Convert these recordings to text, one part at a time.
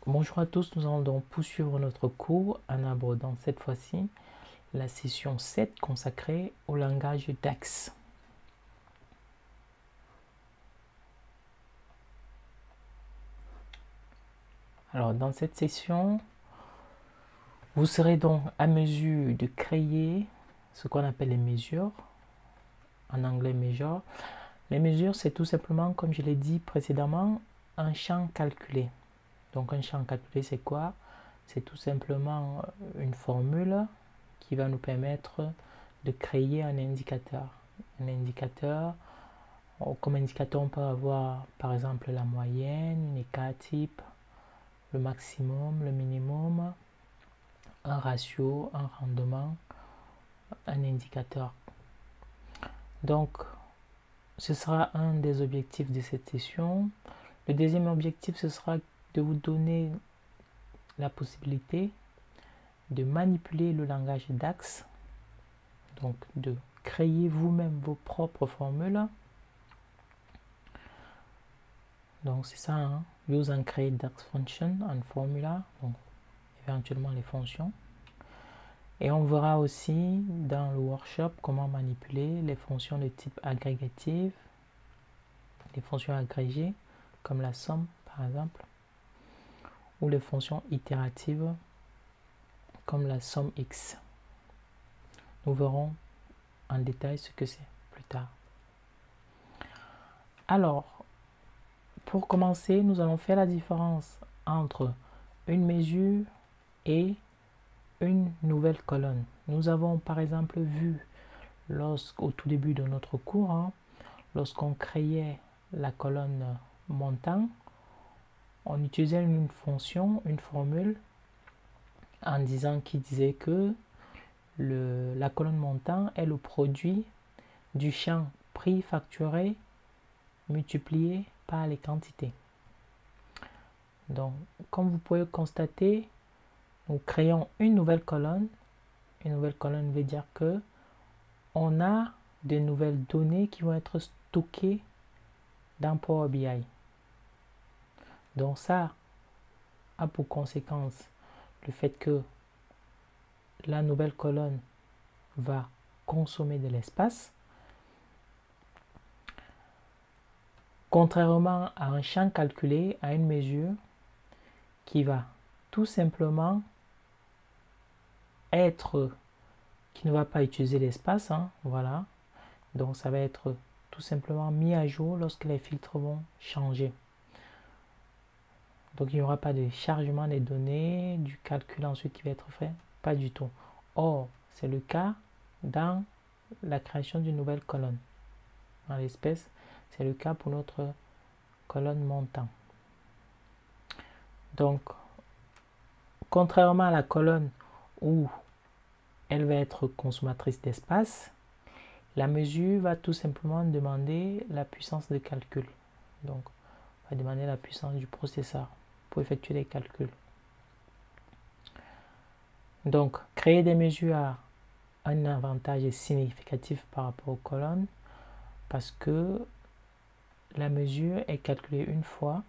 Bonjour à tous, nous allons donc poursuivre notre cours en abordant cette fois-ci la session 7 consacrée au langage DAX. Alors dans cette session, vous serez donc à mesure de créer ce qu'on appelle les mesures, en anglais measure. Les mesures, c'est tout simplement, comme je l'ai dit précédemment, un champ calculé. Donc un champ calculé, c'est quoi? C'est tout simplement une formule qui va nous permettre de créer un indicateur. Un indicateur, comme indicateur, on peut avoir par exemple la moyenne, une écart type, le maximum, le minimum, un ratio, un rendement, un indicateur. Donc, ce sera un des objectifs de cette session. Le deuxième objectif, ce sera de vous donner la possibilité de manipuler le langage DAX, donc de créer vous-même vos propres formules. Donc c'est ça, hein? Use and create DAX function and formula, donc éventuellement les fonctions. Et on verra aussi dans le workshop comment manipuler les fonctions de type agrégative, les fonctions agrégées comme la somme par exemple, ou les fonctions itératives comme la somme x. Nous verrons en détail ce que c'est plus tard. Alors, pour commencer, nous allons faire la différence entre une mesure et une nouvelle colonne. Nous avons par exemple vu au tout début de notre cours, lorsqu'on créait la colonne montant, on utilisait une fonction, une formule en disant qui disait que la colonne montant est le produit du champ prix facturé multiplié par les quantités. Donc, comme vous pouvez constater, nous créons une nouvelle colonne. Une nouvelle colonne veut dire que on a de nouvelles données qui vont être stockées dans Power BI. Donc ça a pour conséquence le fait que la nouvelle colonne va consommer de l'espace. Contrairement à un champ calculé, à une mesure qui va tout simplement qui ne va pas utiliser l'espace, voilà. Donc ça va être tout simplement mis à jour lorsque les filtres vont changer. Donc il n'y aura pas de chargement des données, du calcul ensuite qui va être fait, pas du tout. Or, c'est le cas dans la création d'une nouvelle colonne. En l'espèce, c'est le cas pour notre colonne montant. Donc, contrairement à la colonne où elle va être consommatrice d'espace, la mesure va tout simplement demander la puissance de calcul. Donc, on va demander la puissance du processeur pour effectuer les calculs. Donc, créer des mesures a un avantage significatif par rapport aux colonnes parce que la mesure est calculée une fois,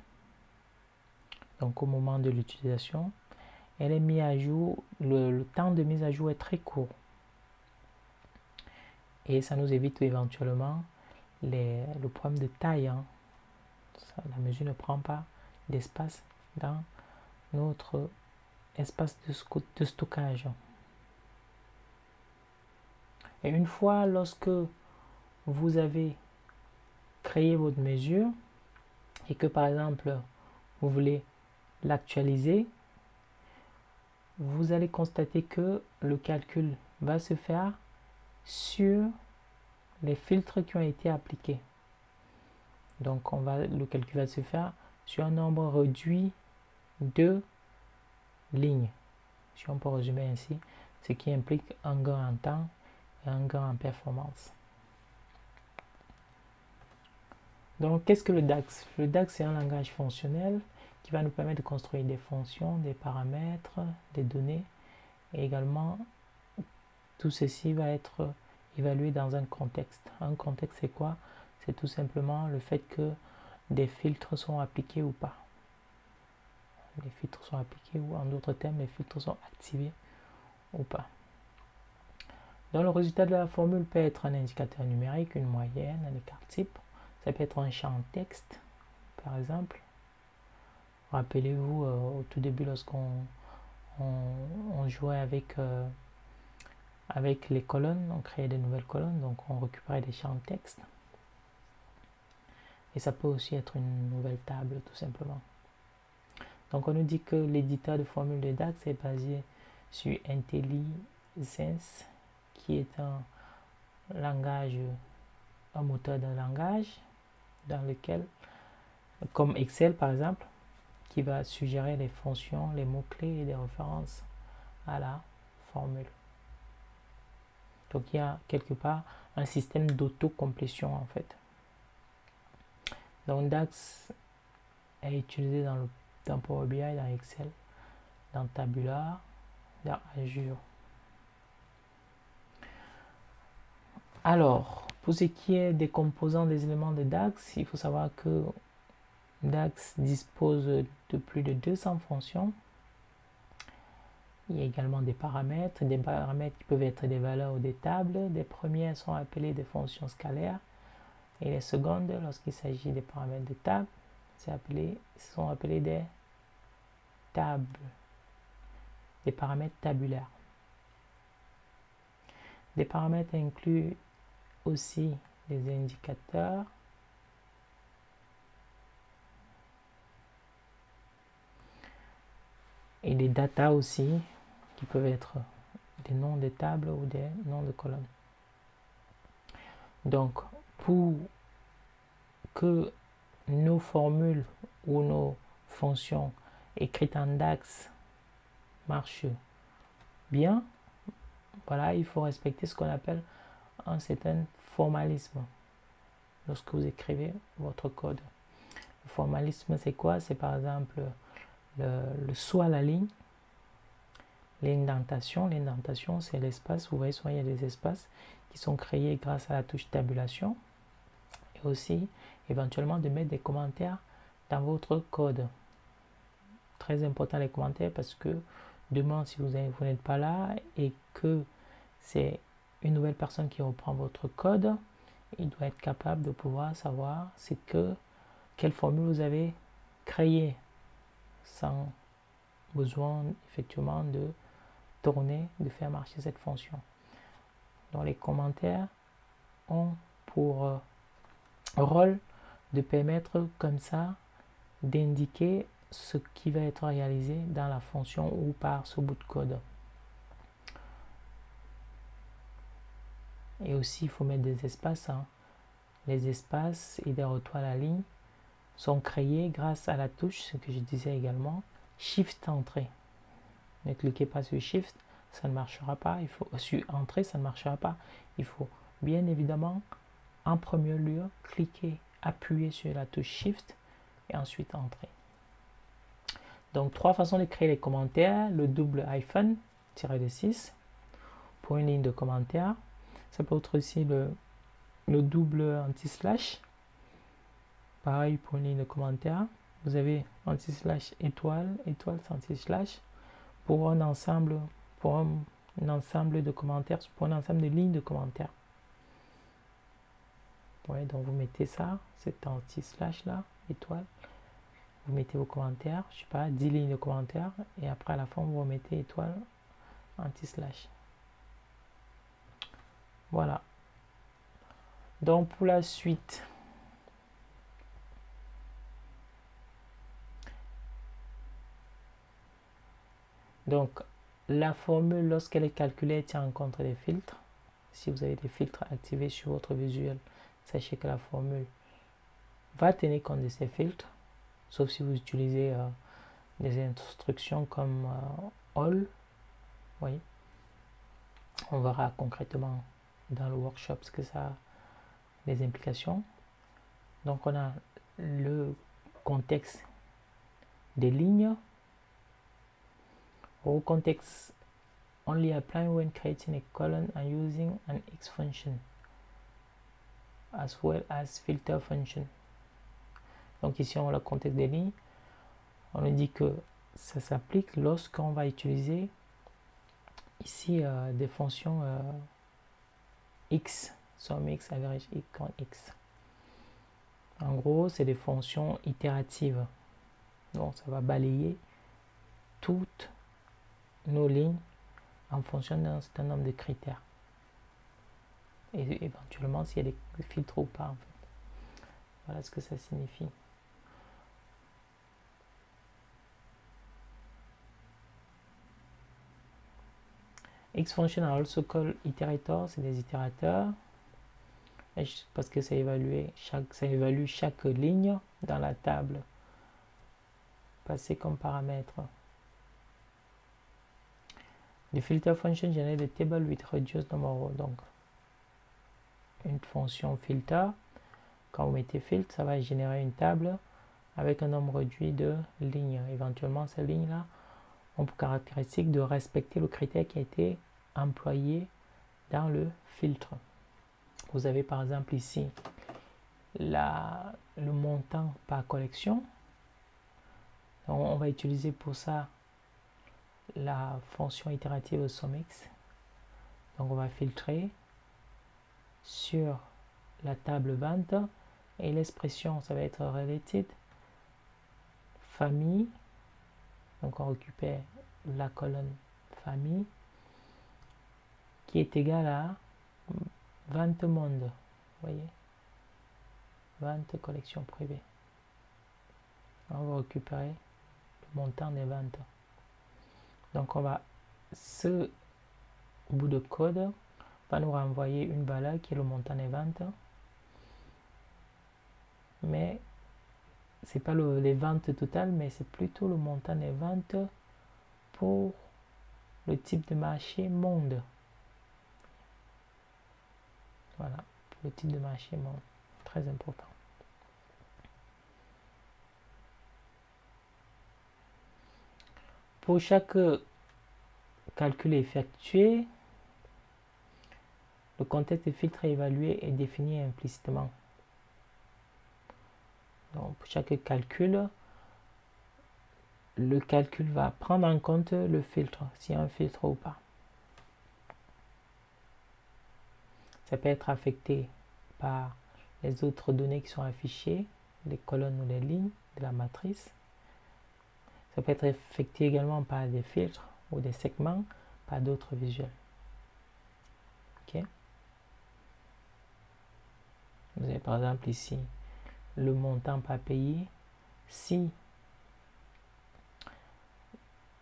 donc au moment de l'utilisation, elle est mise à jour, le temps de mise à jour est très court. Et ça nous évite éventuellement le problème de taille. La mesure ne prend pas d'espace dans notre espace de stockage. Et une fois lorsque vous avez créé votre mesure et que par exemple vous voulez l'actualiser, vous allez constater que le calcul va se faire sur les filtres qui ont été appliqués. Donc le calcul va se faire sur un nombre réduit de lignes, si on peut résumer ainsi, ce qui implique un gain en temps et un gain en performance. Donc qu'est-ce que le DAX? Le DAX, c'est un langage fonctionnel qui va nous permettre de construire des fonctions, des paramètres, des données, et également tout ceci va être évalué dans un contexte. Un contexte, c'est quoi? C'est tout simplement le fait que des filtres sont appliqués ou pas. les filtres sont appliqués ou en d'autres termes, les filtres sont activés ou pas. Donc le résultat de la formule peut être un indicateur numérique, une moyenne, un écart type. Ça peut être un champ texte, par exemple. Rappelez-vous au tout début lorsqu'on jouait avec les colonnes, on créait de nouvelles colonnes, donc on récupérait des champs texte. Et ça peut aussi être une nouvelle table, tout simplement. Donc on nous dit que l'éditeur de formule de DAX est basé sur IntelliSense, qui est un moteur de langage dans lequel, comme Excel par exemple, qui va suggérer les fonctions, les mots-clés et des références à la formule. Donc il y a quelque part un système d'autocomplétion en fait. Donc DAX est utilisé dans Power BI, dans Excel, dans Tabular, dans Azure. Alors, pour ce qui est des composants des éléments de DAX, il faut savoir que DAX dispose de plus de 200 fonctions. Il y a également des paramètres qui peuvent être des valeurs ou des tables. Les premières sont appelées des fonctions scalaires et les secondes, lorsqu'il s'agit des paramètres de table, sont appelés des tables, des paramètres tabulaires. Des paramètres incluent aussi des indicateurs, et des datas aussi, qui peuvent être des noms de tables ou des noms de colonnes. Donc, pour que nos formules ou nos fonctions écrites en DAX marchent bien, voilà, il faut respecter ce qu'on appelle un certain formalisme lorsque vous écrivez votre code. Le formalisme, c'est quoi? C'est par exemple le saut à la ligne, l'indentation. L'indentation, c'est l'espace. Vous voyez, souvent il y a des espaces qui sont créés grâce à la touche tabulation. Et aussi, éventuellement, de mettre des commentaires dans votre code. Très important les commentaires parce que demain, si vous n'êtes pas là et que c'est une nouvelle personne qui reprend votre code, il doit être capable de pouvoir savoir quelle formule vous avez créée sans besoin effectivement de tourner, de faire marcher cette fonction. Donc les commentaires ont pour rôle de permettre comme ça d'indiquer ce qui va être réalisé dans la fonction ou par ce bout de code. Et aussi il faut mettre des espaces. Les espaces et des retours à la ligne sont créés grâce à la touche, ce que je disais également, Shift Entrée. Ne cliquez pas sur Shift, ça ne marchera pas. Il faut sur Entrée, ça ne marchera pas. Il faut bien évidemment en premier lieu cliquer, appuyer sur la touche Shift et ensuite Entrée. Donc 3 façons de créer les commentaires: le double hyphen tiré de 6 pour une ligne de commentaires. Ça peut être aussi le double anti-slash, pareil pour une ligne de commentaires. Vous avez anti-slash étoile, étoile anti-slash pour un ensemble de commentaires, pour un ensemble de lignes de commentaires. Ouais, donc vous mettez ça, cet anti-slash là, étoile, vous mettez vos commentaires, je sais pas, 10 lignes de commentaires, et après à la fin vous remettez étoile anti-slash. Voilà. Donc pour la suite, donc la formule, lorsqu'elle est calculée, elle tient en compte des filtres. Si vous avez des filtres activés sur votre visuel, sachez que la formule va tenir compte de ces filtres, sauf si vous utilisez des instructions comme all. Oui, on verra concrètement dans le workshop ce que ça a des implications. Donc on a le contexte des lignes. Au contexte only apply when creating a column and using an X function as well as filter function. Donc ici on a le contexte des lignes. On nous dit que ça s'applique lorsqu'on va utiliser ici des fonctions x, somme x, average x, con x. En gros, c'est des fonctions itératives. Donc, ça va balayer toutes nos lignes en fonction d'un certain nombre de critères. Et éventuellement, s'il y a des filtres ou pas, en fait. Voilà ce que ça signifie. X-function also called iterator, c'est des itérateurs. Parce que ça évalue chaque ligne dans la table passée comme paramètre. The filter function generate a table with reduced number of rows. Donc, une fonction filter, quand vous mettez filtre, ça va générer une table avec un nombre réduit de lignes. Éventuellement, ces lignes-là ont pour caractéristique de respecter le critère qui a été employé dans le filtre. Vous avez par exemple ici le montant par collection. Donc, on va utiliser pour ça la fonction itérative SUMX. Donc on va filtrer sur la table vente et l'expression ça va être related famille. Donc on récupère la colonne famille qui est égale à vente monde. Vous voyez, vente collection privée. On va récupérer le montant des ventes. Donc on va ce bout de code va nous renvoyer une valeur qui est le montant des ventes, mais c'est pas les ventes totales, mais c'est plutôt le montant des ventes pour le type de marché monde. Voilà, pour le type de marché monde, très important. Pour chaque calcul effectué, le contexte de filtre évalué est défini implicitement. Donc, pour chaque calcul, le calcul va prendre en compte le filtre, s'il y a un filtre ou pas. Ça peut être affecté par les autres données qui sont affichées, les colonnes ou les lignes de la matrice. Ça peut être affecté également par des filtres ou des segments, par d'autres visuels. Ok. Vous avez par exemple ici le montant pas payé. Si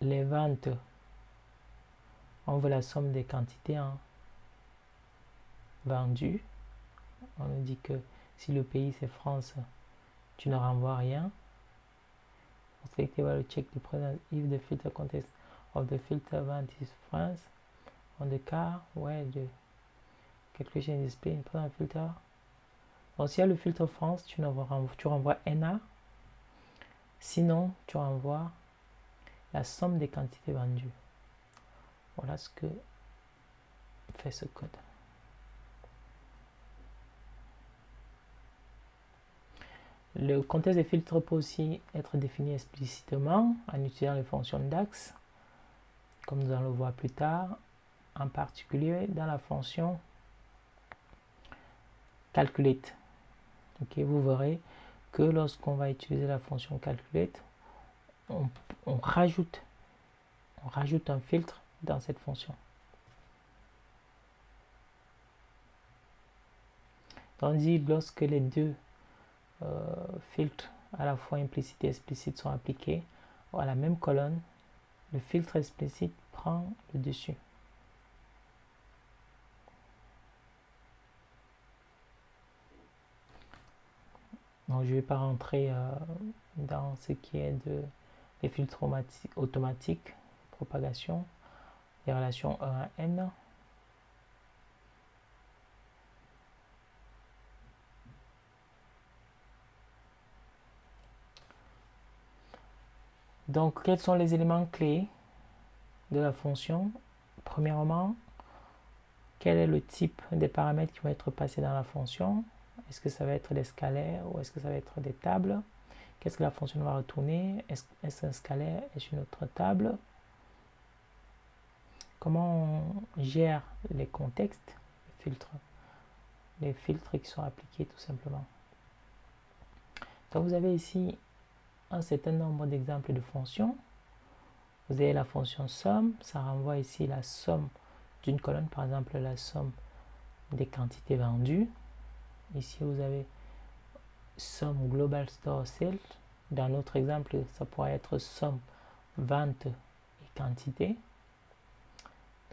les ventes, on veut la somme des quantités vendues, on nous dit que si le pays c'est France, tu ne renvoies rien. Select evaluate check the present if the filter context of the filter event is France. On the car where the calculation is display in present filter. Donc s'il y a le filtre France, tu renvoies NA. Sinon, tu renvoies la somme des quantités vendues. Voilà ce que fait ce code. Le contexte des filtres peut aussi être défini explicitement en utilisant les fonctions DAX, comme nous allons le voir plus tard, en particulier dans la fonction calculate. Okay, vous verrez que lorsqu'on va utiliser la fonction calculate, on rajoute un filtre dans cette fonction. Tandis lorsque les deux filtres à la fois implicite et explicite sont appliqués à la même colonne, le filtre explicite prend le dessus. Donc, je ne vais pas rentrer dans ce qui est des filtres automatiques, propagation, les relations 1 à n. Donc, quels sont les éléments clés de la fonction? Premièrement, quel est le type des paramètres qui vont être passés dans la fonction? Est-ce que ça va être des scalaires ou est-ce que ça va être des tables? Qu'est-ce que la fonction va retourner? Est-ce un scalaire? Est-ce une autre table? Comment on gère les contextes, les filtres qui sont appliqués tout simplement. Donc vous avez ici un certain nombre d'exemples de fonctions. Vous avez la fonction somme, ça renvoie ici la somme d'une colonne, par exemple la somme des quantités vendues. Ici vous avez somme global store sales. Dans notre exemple, ça pourrait être somme vente et quantité.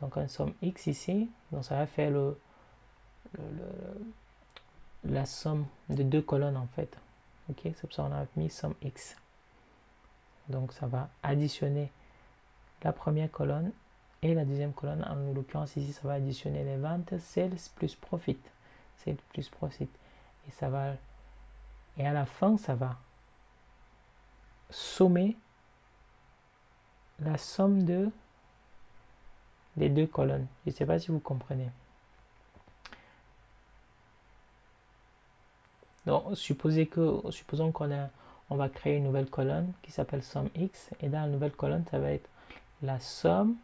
Donc un somme X ici, donc ça va faire la somme de deux colonnes en fait. Ok, c'est pour ça qu'on a mis somme X. Donc ça va additionner la première colonne et la deuxième colonne. En l'occurrence ici, ça va additionner les ventes, sales plus profit. Sales plus profit. Et ça va, et à la fin, ça va sommer la somme des deux colonnes. Je ne sais pas si vous comprenez. Donc, supposons qu'on va créer une nouvelle colonne qui s'appelle somme X. Et dans la nouvelle colonne, ça va être la somme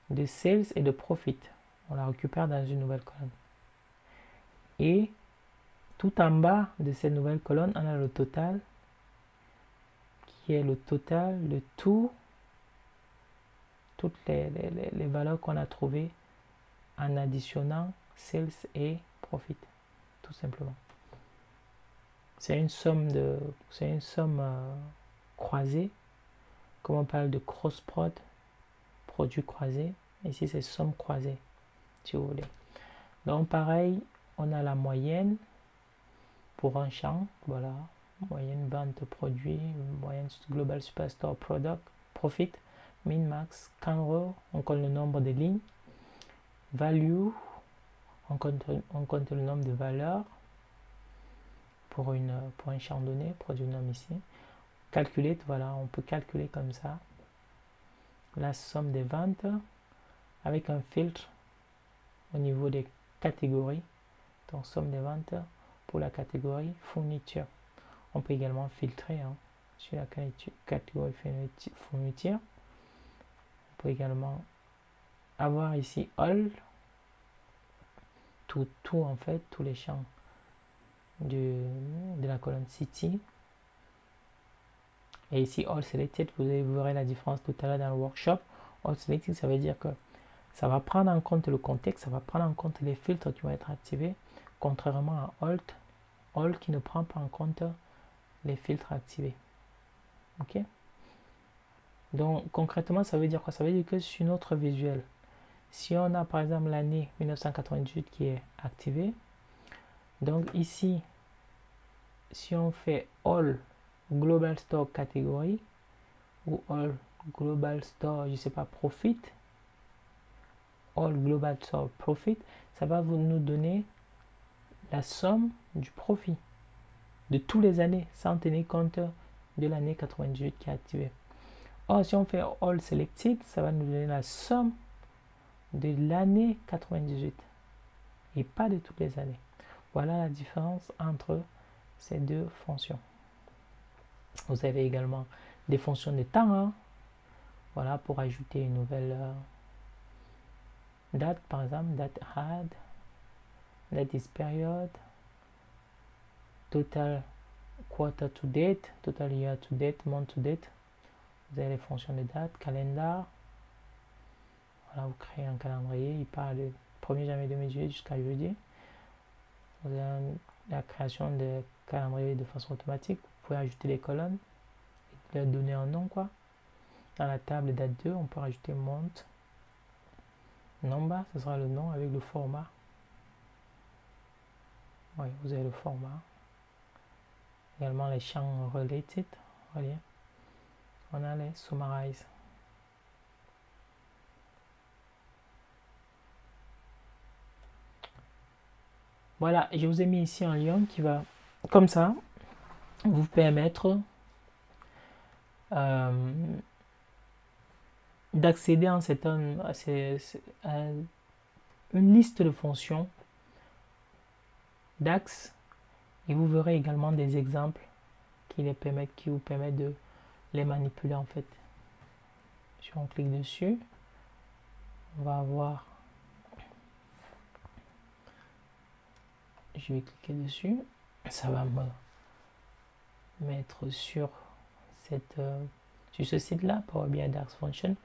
de sales et de profit. On la récupère dans une nouvelle colonne. Et tout en bas de cette nouvelle colonne, on a le total qui est le total de toutes les valeurs qu'on a trouvées en additionnant sales et profit, tout simplement. C'est une somme croisée, comme on parle de cross prod, produit croisé. Ici c'est somme croisée, si vous voulez. Donc pareil, on a la moyenne pour un champ, voilà, moyenne vente produit, moyenne global superstore product, profit, min max, canro, on compte le nombre de lignes, value, on compte le nombre de valeurs pour un champ donné, produit nom ici, calculate, voilà, on peut calculer comme ça la somme des ventes avec un filtre au niveau des catégories, donc somme des ventes pour la catégorie fourniture. On peut également filtrer sur la catégorie fourniture. On peut également avoir ici all, tout en fait, tous les champs de la colonne city. Et ici all selected, vous verrez la différence tout à l'heure dans le workshop. All selected, ça veut dire que ça va prendre en compte le contexte, ça va prendre en compte les filtres qui vont être activés, contrairement à all qui ne prend pas en compte les filtres activés. Ok? Donc concrètement, ça veut dire quoi? Ça veut dire que sur notre visuel, si on a par exemple l'année 1998 qui est activée, donc ici, si on fait all global store catégorie ou all global store, je sais pas, profit, all global store profit, ça va nous donner la somme du profit de tous les années sans tenir compte de l'année 98 qui est activée. Or, si on fait all selected, ça va nous donner la somme de l'année 98 et pas de toutes les années. Voilà la différence entre ces deux fonctions. Vous avez également des fonctions de temps, voilà, pour ajouter une nouvelle date, par exemple, date add, date is period, total quarter to date, total year to date, month to date. Vous avez les fonctions de date, calendar. Voilà, vous créez un calendrier, il part du 1er janvier 2018 jusqu'à jeudi. Vous avez la création de calendrier de façon automatique. Vous pouvez ajouter les colonnes et leur donner un nom, quoi. Dans la table date 2, on peut rajouter month number, ce sera le nom avec le format. Oui, vous avez le format. Également les champs related, reliés. On a les summarize. Voilà, je vous ai mis ici un lien qui va, comme ça, vous permettre d'accéder à une liste de fonctions DAX et vous verrez également des exemples qui vous permettent de les manipuler en fait. Si on clique dessus, on va avoir, je vais cliquer dessus, ça va me mettre sur ce site là, Power BI DAX Function.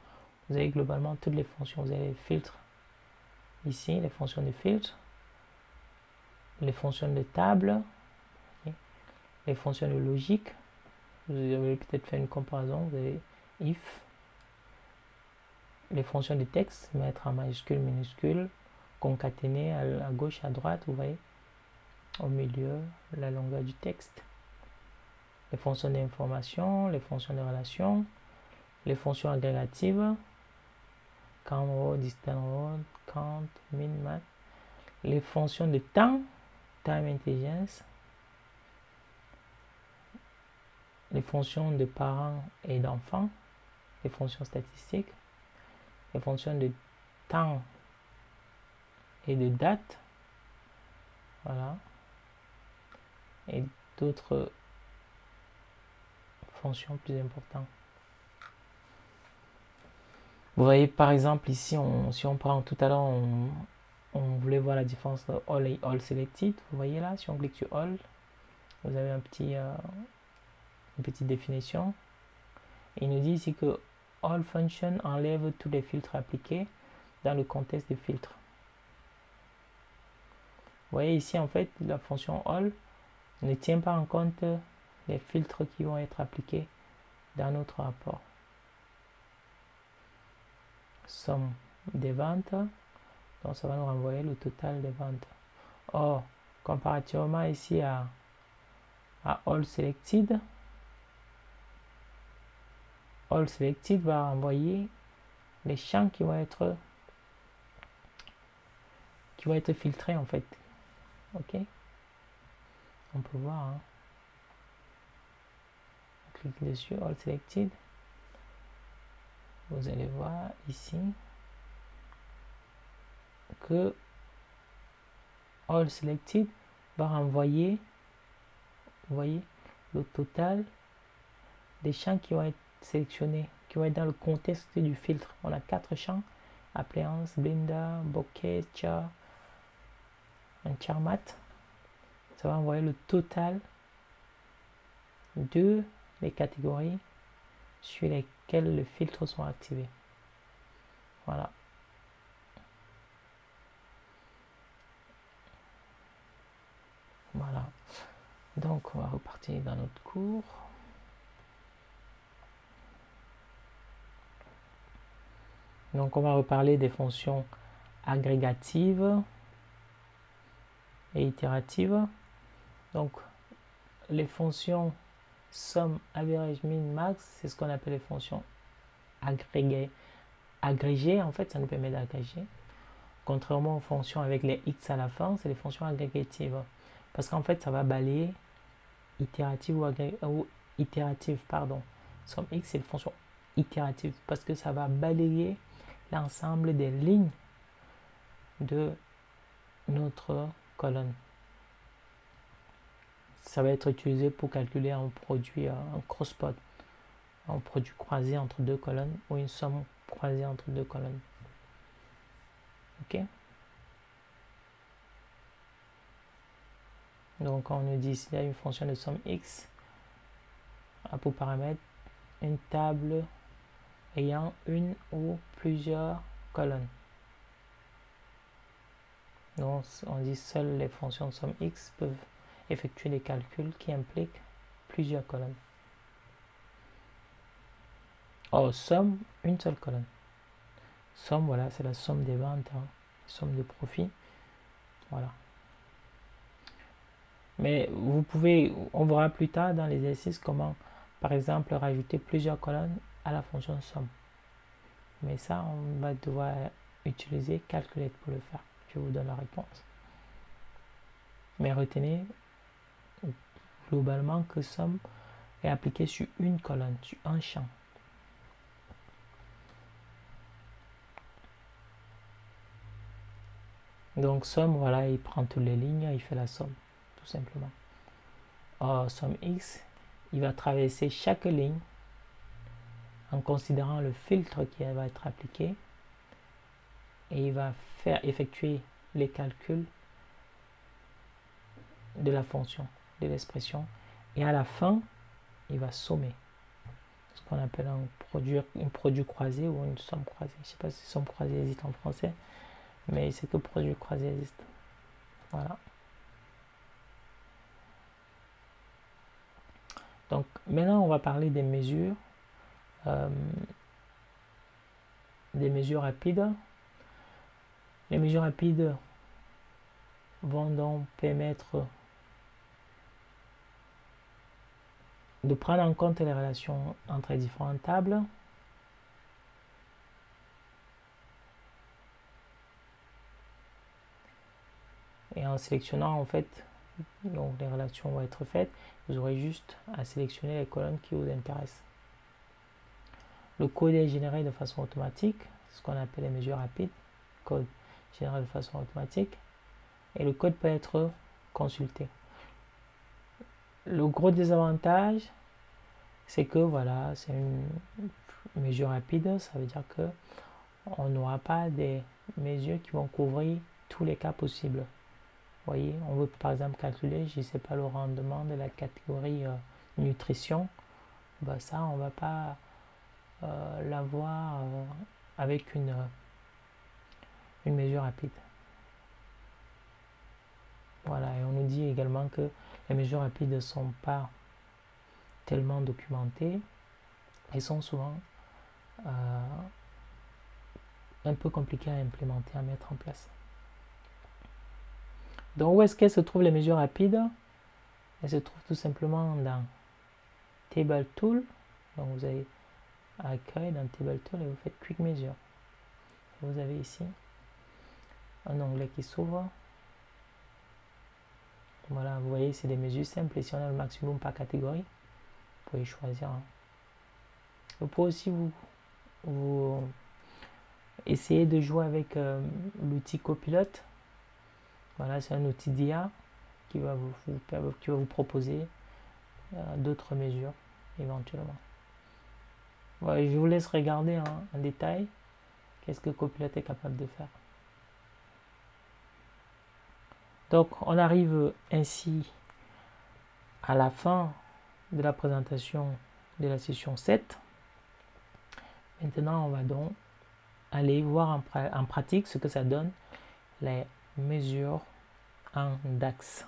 Vous avez globalement toutes les fonctions. Vous avez les filtres ici, les fonctions de filtre, les fonctions de table, okay, les fonctions de logique. Vous avez peut-être fait une comparaison. Vous avez if, les fonctions de texte, mettre en majuscule, minuscule, concaténer à gauche, à droite, vous voyez, au milieu, la longueur du texte, les fonctions d'information, les fonctions de relation, les fonctions agrégatives, count row, distance row, count, min, max, les fonctions de temps, time intelligence, les fonctions de parents et d'enfants, les fonctions statistiques, les fonctions de temps et de date, voilà, et d'autres fonctions plus importantes. Vous voyez par exemple ici, si on prend tout à l'heure, on voulait voir la différence entre all et all selected. Vous voyez là, si on clique sur all, vous avez une petite définition. Il nous dit ici que all function enlève tous les filtres appliqués dans le contexte de filtre. Vous voyez ici en fait la fonction all ne tient pas en compte les filtres qui vont être appliqués dans notre rapport. Somme des ventes, donc ça va nous renvoyer le total des ventes. Or, comparativement ici à all selected va renvoyer les champs qui vont être filtrés en fait. Ok, on peut voir, hein. On clique dessus, all selected, vous allez voir ici que all selected va renvoyer, vous voyez, le total des champs qui vont être sélectionnés, qui vont être dans le contexte du filtre. On a 4 champs: appliance, Blinda, bokeh, char, un charmat. Ça va envoyer le total de les catégories sur lesquelles les filtres sont activés. Voilà. Voilà. Donc, on va repartir dans notre cours. Donc, on va reparler des fonctions agrégatives et itératives. Donc, les fonctions sum, average, min, max, c'est ce qu'on appelle les fonctions agrégées. Agrégées, en fait, ça nous permet d'agréger. Contrairement aux fonctions avec les x à la fin, c'est les fonctions agrégatives. Parce qu'en fait, ça va balayer itérative ou itérative, pardon. Somme x, c'est une fonction itérative parce que ça va balayer l'ensemble des lignes de notre colonne. Ça va être utilisé pour calculer un produit, un cross-pot, un produit croisé entre deux colonnes ou une somme croisée entre deux colonnes. Ok? Donc on nous dit ici, il y a une fonction de somme x a pour paramètre une table ayant une ou plusieurs colonnes. Donc on dit seules les fonctions de somme x peuvent effectuer des calculs qui impliquent plusieurs colonnes. Or, somme, une seule colonne. Somme, voilà, c'est la somme des ventes, hein, somme de profit. Voilà. Mais vous pouvez, on verra plus tard dans l'exercice comment, par exemple, rajouter plusieurs colonnes à la fonction somme. Mais ça, on va devoir utiliser Calculate pour le faire. Je vous donne la réponse. Mais retenez globalement que somme est appliqué sur une colonne, sur un champ. Donc somme, voilà, il prend toutes les lignes, il fait la somme, tout simplement. Or, somme x, il va traverser chaque ligne en considérant le filtre qui va être appliqué et il va faire effectuer les calculs de la fonction, de l'expression, et à la fin, il va sommer. Ce qu'on appelle un produit croisé ou une somme croisée. Je ne sais pas si somme croisée existe en français, mais c'est que produit croisé existe. Voilà. Donc maintenant, on va parler des mesures rapides. Les mesures rapides vont donc permettre de prendre en compte les relations entre les différentes tables. Et en sélectionnant, en fait, donc les relations vont être faites, vous aurez juste à sélectionner les colonnes qui vous intéressent. Le code est généré de façon automatique, ce qu'on appelle les mesures rapides, code généré de façon automatique, et le code peut être consulté. Le gros désavantage, c'est que voilà, c'est une mesure rapide, ça veut dire que on n'aura pas des mesures qui vont couvrir tous les cas possibles. Vous voyez, on veut par exemple calculer, je ne sais pas, le rendement de la catégorie nutrition. Ben ça, on ne va pas l'avoir avec une mesure rapide. Voilà, et on nous dit également que les mesures rapides ne sont pas tellement documentées et sont souvent un peu compliquées à implémenter, à mettre en place. Donc où est-ce qu'elles se trouvent les mesures rapides? Elles se trouvent tout simplement dans Table Tool. Donc vous avez Accueil dans Table Tool et vous faites Quick Measure. Vous avez ici un onglet qui s'ouvre. Voilà, vous voyez, c'est des mesures simples. Et si on a le maximum par catégorie, vous pouvez choisir. Vous pouvez aussi vous essayer de jouer avec l'outil Copilote. Voilà, c'est un outil d'IA qui va vous proposer d'autres mesures éventuellement. Voilà, je vous laisse regarder en détail qu'est-ce que Copilote est capable de faire. Donc on arrive ainsi à la fin de la présentation de la session 7. Maintenant on va donc aller voir en pratique ce que ça donne les mesures en DAX.